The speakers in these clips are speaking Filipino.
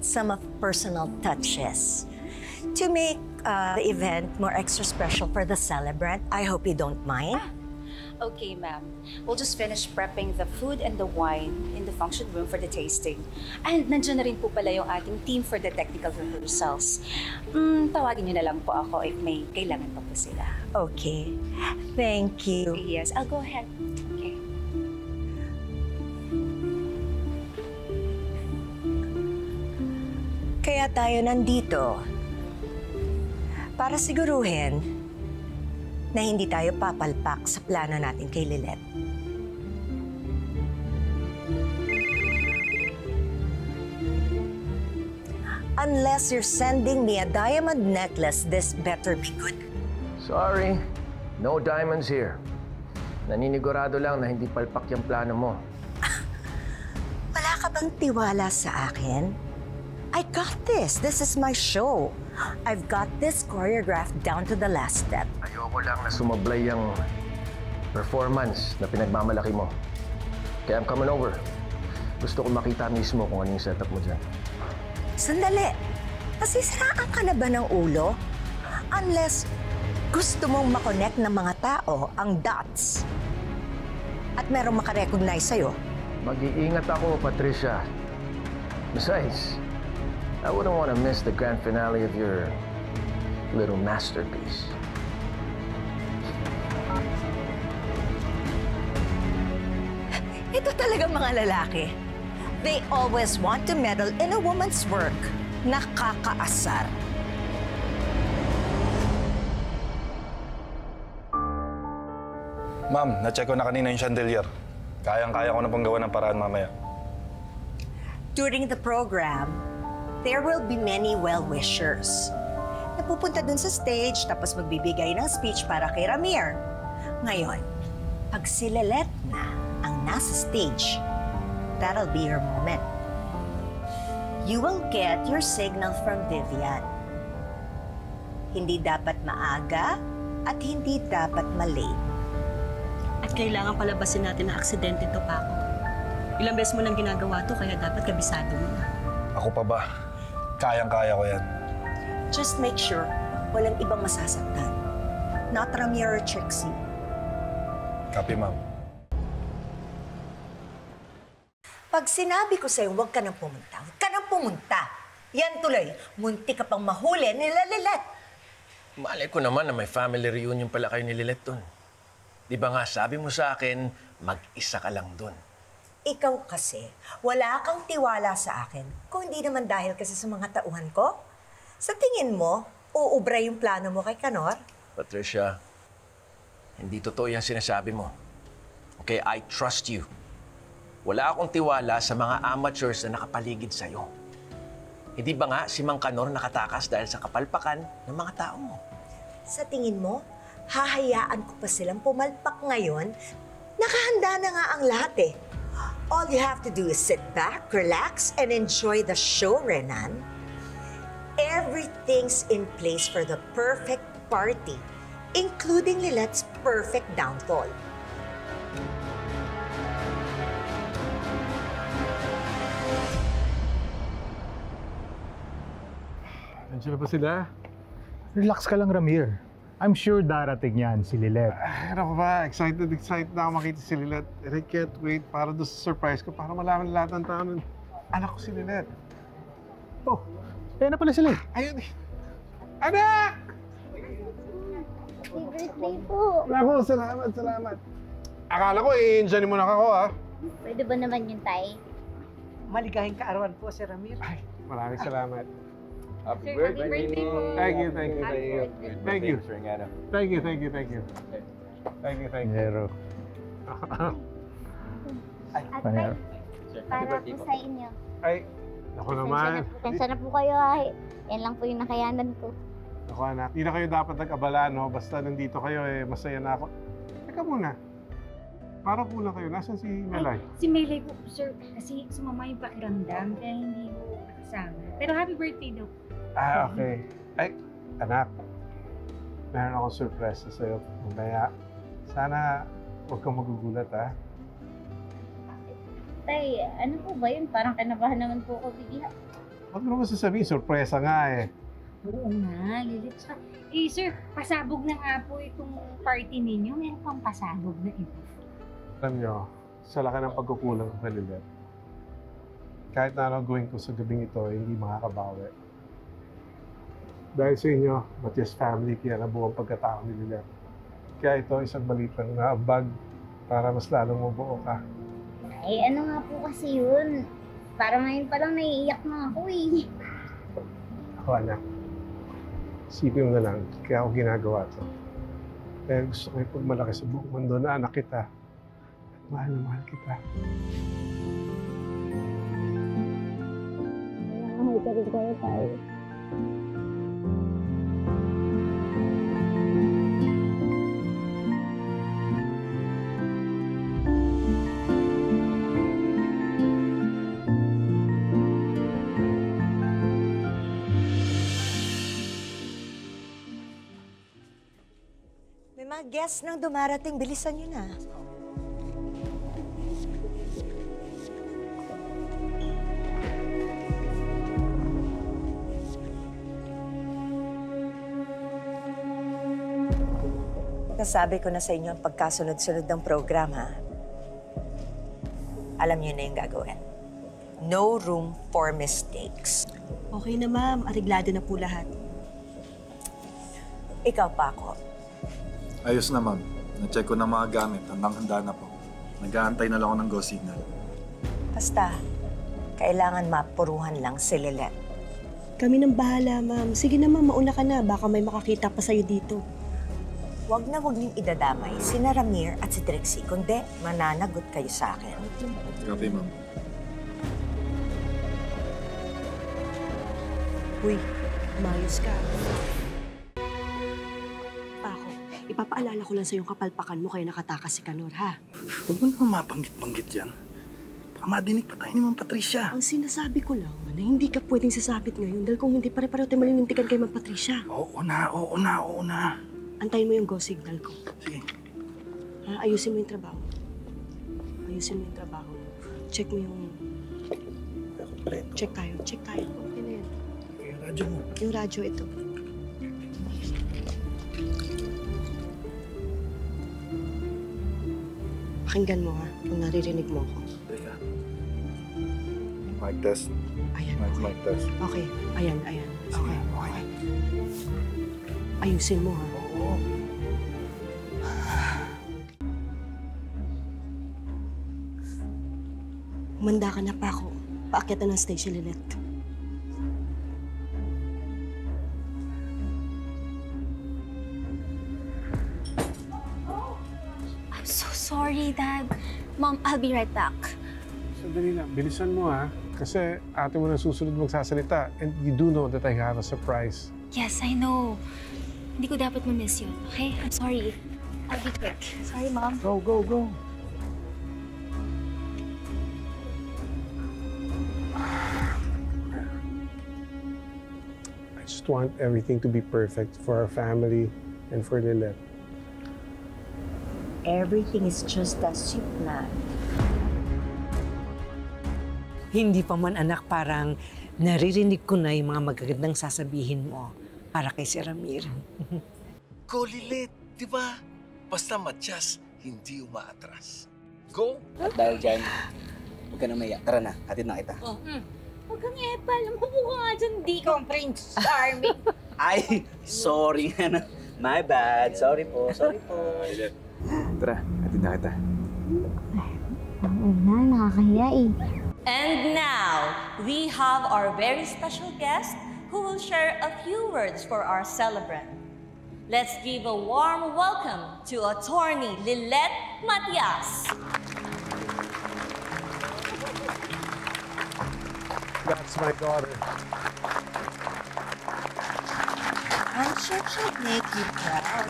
some of personal touches to make the event more extra special for the celebrant. I hope you don't mind. Okay, ma'am. We'll just finish prepping the food and the wine in the function room for the tasting. And nandiyan na rin po pala yung ating team for the technical rehearsals. Tawagin niyo na lang po ako if may kailangan pa po sila. Okay. Thank you. Yes, I'll go ahead. Okay. Kaya tayo nandito para siguruhin na hindi tayo papalpak sa plano natin kay Lilet. Unless you're sending me a diamond necklace, this better be good. Sorry, no diamonds here. Naninigurado lang na hindi palpak yung plano mo. Wala ka bang tiwala sa akin? I got this. This is my show. I've got this choreographed down to the last step. Ayoko lang na sumablay yung performance na pinagmamalaki mo. Kaya I'm coming over. Gusto ko makita mismo kung ano yung setup mo dyan. Sandali. Masisiraan ka na ba ng ulo? Unless gusto mong makonect ng mga tao ang dots at merong makarecognize sa'yo. Mag-iingat ako, Patricia. Besides, I wouldn't want to miss the grand finale of your little masterpiece. Ito talaga mga lalaki. They always want to meddle in a woman's work. Nakakaasar. Ma'am, na-check ko na kanina yung chandelier. Kayang-kaya ko na pong gawa ng paraan mamaya. During the program, there will be many well-wishers. Napupunta dun sa stage, tapos magbibigay ng speech para kay Ramir. Ngayon, pag si Lilet na ang nasa stage, that'll be your moment. You will get your signal from Vivian. Hindi dapat maaga at hindi dapat malate. At kailangan palabasin natin na aksidente to, Paco. Ilang beses mo nang ginagawa to, kaya dapat kabisado mo na. Ako pa ba? Kayang-kaya ko yan. Just make sure walang ibang masasaktan. Not Ramir or Trixie. Copy, ma'am. Pag sinabi ko sa'yo, huwag ka nang pumunta. Huwag ka nang pumunta. Yan tuloy, munti ka pang mahuli nila Lilet. Malay ko naman na may family reunion pala kayo ni Lilet dun. Di ba nga sabi mo sa akin, mag-isa ka lang dun. Ikaw kasi, wala kang tiwala sa akin kung hindi naman dahil kasi sa mga tauhan ko. Sa tingin mo, uubra yung plano mo kay Kanor? Patricia, hindi totoo yung sinasabi mo. Okay, I trust you. Wala akong tiwala sa mga amateurs na nakapaligid sa'yo. Hindi ba nga si Mang Kanor nakatakas dahil sa kapalpakan ng mga tao mo? Sa tingin mo, hahayaan ko pa silang pumalpak ngayon? Nakahanda na nga ang lahat eh. All you have to do is sit back, relax, and enjoy the show, Renan. Everything's in place for the perfect party, including Lilet's perfect downfall. Nandiyan na ba sila? Relax ka lang, Ramir. I'm sure darating yan, si Lilet. Ano ba? Excited na ako makita si Lilet. And I can't wait para doon sa surprise ko para malaman lahat ng tao nun. Anak ko si Lilet. Oh, ayan na pala sila. Ayun. Anak! Happy birthday po. Naku, salamat. Akala ko, i-enjoy mo na ako, ha? Pwede ba naman yun, Tay? Maligayang kaarawan po, Sir Ramir. Ay, maraming salamat. Happy birthday po. Thank you. Happy birthday. Thank you. Thank you. Pero, At Tay, para po sa inyo. Ay, ako naman. Pasensya na po kayo, ha. Yan lang po yung nakayanan ko. Ako, anak. Hindi na kayo dapat nag-abala, no? Basta nandito kayo, masaya na ako. Teka muna. Parang kulang kayo. Nasaan si Melay? Si Melay po, sir, kasi sumama yung pakiramdam, kaya hindi po nakasama. Pero happy birthday daw. Ah, okay. Ay, anak. Meron akong surprise sa'yo. Kaya, sana huwag kang magugulat, ha? Tay, ano po ba yun? Parang kanabahan naman po ako bigla. Huwag mo naman sasabihin, sorpresa nga eh. Oo nga, Lilit. Sir, pasabog na nga po itong party ninyo. Meron pang pasabog na iba. Alam nyo, sa laki ng pagkukulang ko kay Lilet, kahit na anong gawin ko sa gabing ito, hindi makakabawi. Dahil sa inyo, Matias family, kaya nabuo ang pagkatao ni Lilet. Kaya ito, isang maliit lang na ambag para mas lalong mabuo ka. Ay, ano nga po kasi yun? Para ngayon pa lang naiiyak na ako eh. Ako anak, isipin mo na lang, kaya ako ginagawa to. Dahil gusto ko yung pagmalaki sa buong mundo na anak kita. At mahal na mahal kita. Mahal ka rin kayo tayo. May mga guests nang dumarating. Bilisan nyo na. Nasabi ko na sa inyo ang pagkasunod-sunod ng program, ha? Alam niyo na yung gagawin. No room for mistakes. Okay na, ma'am. Ariglado na po lahat. Ikaw pa ako. Ayos na, ma'am. Na-check ko na mga gamit. Handang-handa na po. Nag-aantay na lang ako ng go signal. Basta, kailangan mapuruhan lang si Lilet. Kami nang bahala, ma'am. Sige na, ma'am. Mauna ka na. Baka may makakita pa sa'yo dito. Huwag na huwag niyong idadamay si Ramir at si Trixie, kundi mananagot kayo sa akin. Copy, ma'am. Uy, umayos ka. Ako, ipapaalala ko lang sa yung kapalpakan mo kaya nakatakas si Kanor, ha? Huwag mo naman mabanggit-banggit yan. Baka madinig pa tayo ni Ma'am Patricia. Ang sinasabi ko lang na hindi ka pwedeng sasabit ngayon dahil kung hindi pare-pareho tayo malilintikan kay Ma'am Patricia. Oo na. Antayin mo yung go signal ko. Sige. Ha, ayusin mo yung trabaho. Check mo yung... Check tayo. Okay na yan. Yung radyo mo. Yung radyo, ito. Pakinggan mo, ha? Kung naririnig mo ako. Teka. Mic test. Ayan, Mic test. Okay. Ayan. Okay. Ayusin mo, ha? Oo. Umanda ka na pa ako. Paakyat na ng station, Lilet. I'm so sorry, Dad. Mom, I'll be right back. Sandali lang, bilisan mo ha. Kasi ate mo na susunod magsasalita. And you do know that I have a surprise. Yes, I know. Hindi ko dapat ma-miss yun, okay? I'm sorry. I'll be quick. Sorry, Mom. Go. I just want everything to be perfect for our family and for Lilet. Everything is just as you planned. Hindi pa man, anak, parang naririnig ko na yung mga magagandang sasabihin mo para kay si Ramir. Go, Lilet! Di ba? Basta Matias, hindi umaatras. Go! At dahil dyan, huwag ka na maya. Tara na, hatid na kita. Huwag kang epal. Mabuka nga dyan. Di kang Prince Charming. Ay, sorry. My bad. Sorry po. Tara, hatid na kita. Nakakahiya eh. And now, we have our very special guest who will share a few words for our celebrant. Let's give a warm welcome to Attorney Lilet Matias. That's my daughter. I'm sure she'll make you proud.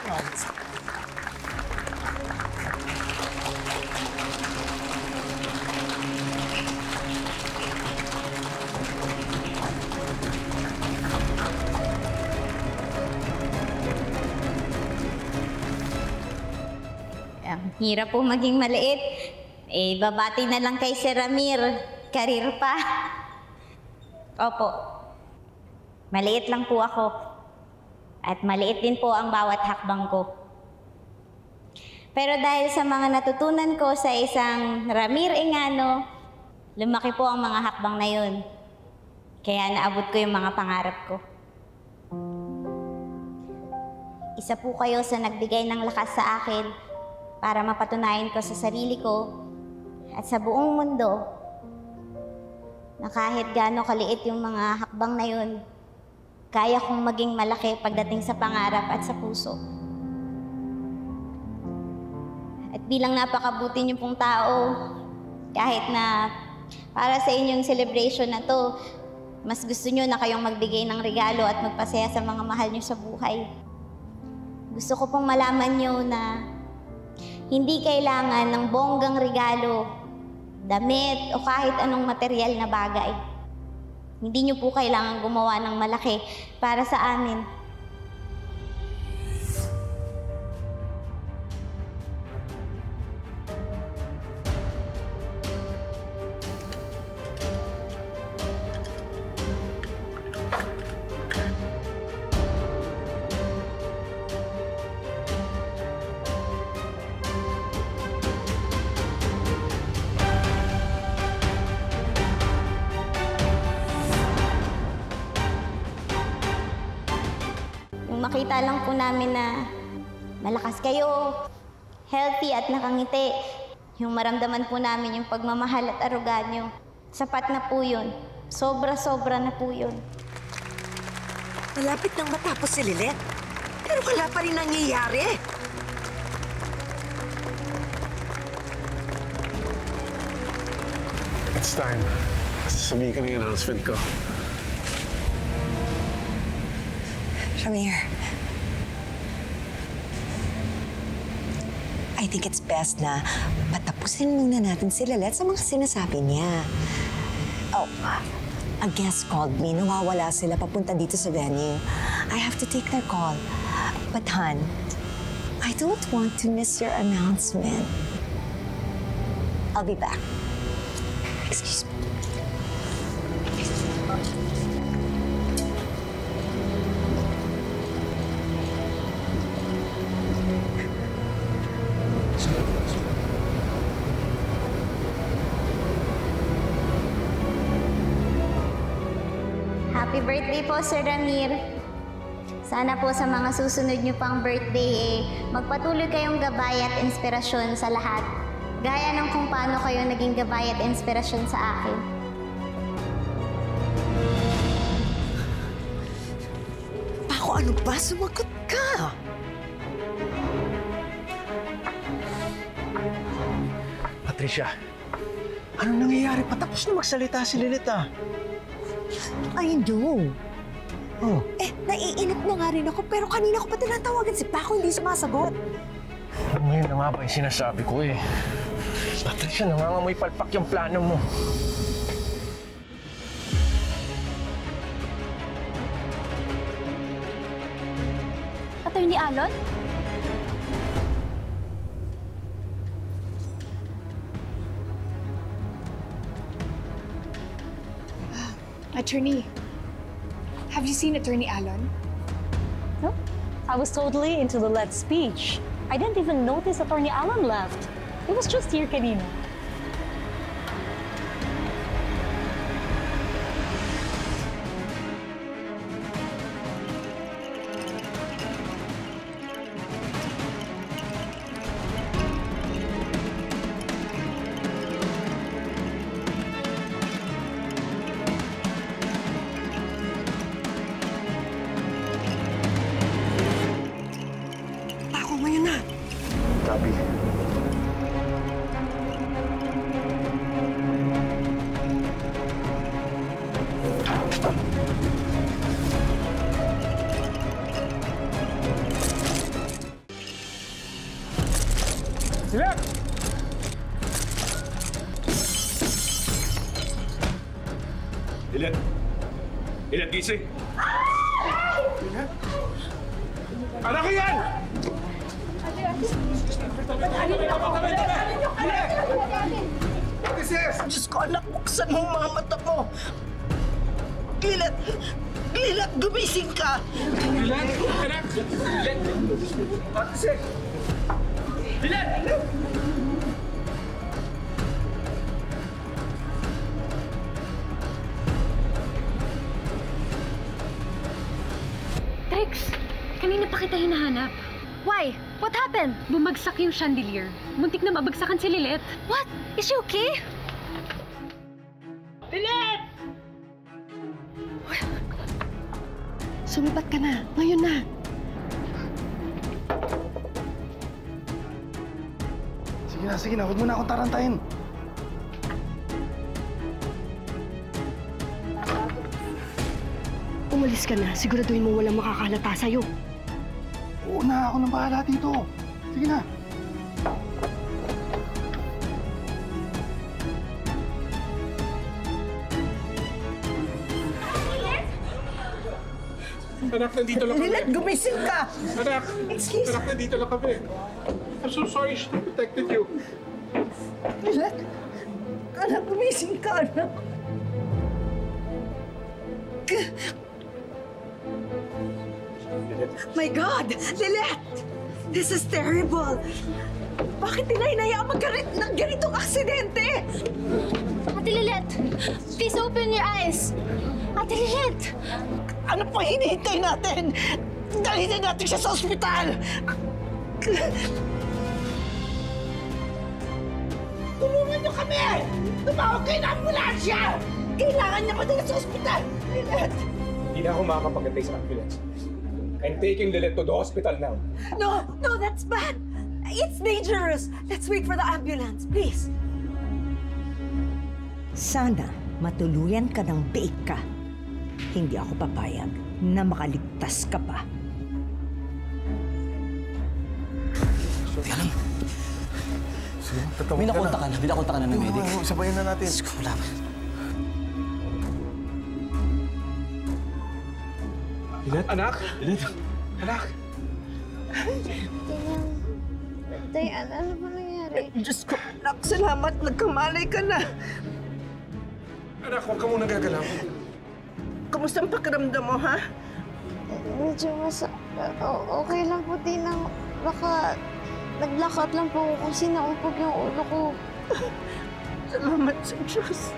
Promise. Hirap po maging maliit. Babati na lang kay Sir Ramir. Karir pa. Opo. Maliit lang po ako. At maliit din po ang bawat hakbang ko. Pero dahil sa mga natutunan ko sa isang Ramir Engano, lumaki po ang mga hakbang na yun. Kaya naabot ko yung mga pangarap ko. Isa po kayo sa nagbigay ng lakas sa akin para mapatunayan ko sa sarili ko at sa buong mundo na kahit gaano kaliit yung mga hakbang na yun, kaya kong maging malaki pagdating sa pangarap at sa puso. At bilang napakabuti niyo pong tao, kahit na para sa inyong celebration na to, mas gusto niyo na kayong magbigay ng regalo at magpasaya sa mga mahal niyo sa buhay. Gusto ko pong malaman niyo na hindi kailangan ng bonggang regalo, damit o kahit anong material na bagay. Hindi niyo po kailangan gumawa ng malaki para sa amin. Makita lang po namin na malakas kayo, healthy at nakangiti. Yung maramdaman po namin yung pagmamahal at aruga nyo. Sapat na po yun. Sobra-sobra na po yun. Malapit nang matapos si Lilet. Pero wala pa rin nangyayari. It's time. Sasabihin ka na yung announcement ko. Ramir, I think it's best na patapusin muna natin si Lilet sa mga sinasabi niya. Oh, a guest called me. Nawawala sila papunta dito sa venue. I have to take their call. But hon, I don't want to miss your announcement. I'll be back. Excuse me. Happy birthday po, Sir Ramir. Sana po sa mga susunod niyo pang birthday, magpatuloy kayong gabay at inspirasyon sa lahat. Gaya ng kung paano kayo naging gabay at inspirasyon sa akin. Paco, ano ba? Sumagot ka! Patricia, ano nangyayari? Patapos na magsalita si Lilita. I know. Oh. Naiinip na nga rin ako, pero kanina ko pa tinatawagan si Paco, hindi sumasagot. Ngayon na nga ba yung sinasabi ko eh. Patricia, nangangamoy palpak yung plano mo. Attorney Alon? Attorney, have you seen Attorney Alon? No. I was totally into the Let's speech. I didn't even notice Attorney Alon left. He was just here kanina. Copy. Lilet! Lilet! Lilet, gising! Anak ko yan! Diyos ko, anak, buksan mo ang mga mata mo. Lilet! Lilet, gumising ka! Lilet! Anak! Lilet! Ate Sek! Lilet! Trix, kanina pa kita hinahanap. Why? What happened? Bumagsak yung chandelier. Muntik na mabagsakan si Lilet. What? Is she okay? Lilet! Sumipat ka na. Ngayon na. Sige na. Huwag mo na akong tarantahin. Umalis ka na. Siguraduhin mo walang makakalata sa'yo. Oo na, ako nang bahala dito. Sige na. Anak, nandito lang kami. Lilet, gumising ka! Anak! Excuse Anak, nandito lang kami. I'm so sorry she protected you. Lilet! Anak, gumising ka, anak! My God! Lilet! This is terrible! Bakit nila hinayaan magkaroon ng ganitong aksidente? Ate Lilet, please open your eyes. Ate Lilet! Ano pa hinihintay natin? Dalhin na natin siya sa ospital! Tulungan niyo kami! Tumawag kayo ng ambulansya! Kailangan niya madala sa ospital! Lilet! Hindi na ako makakapagantay sa ambulance. I'm taking Lilet to the hospital now. No, that's bad. It's dangerous. Let's wait for the ambulance, please. Sana matuluyan ka ng biik ka. Hindi ako papayag na makaligtas ka pa. Teka lang. Sige, tatawag May nakonta ka na ng medic. Sabayin na natin. Wala pa. Lilet? Anak? Lilet? Anak? Tay, ano ba nangyari? Diyos ko, anak, salamat. Nagkamalay ka na. Anak, huwag ka muna gagalaw. Kamusta ang pakiramdam mo, ha? Medyo okay lang po, Tinang. Baka naglakot lang po ako kasi naumpog yung ulo ko. Salamat sa Diyos.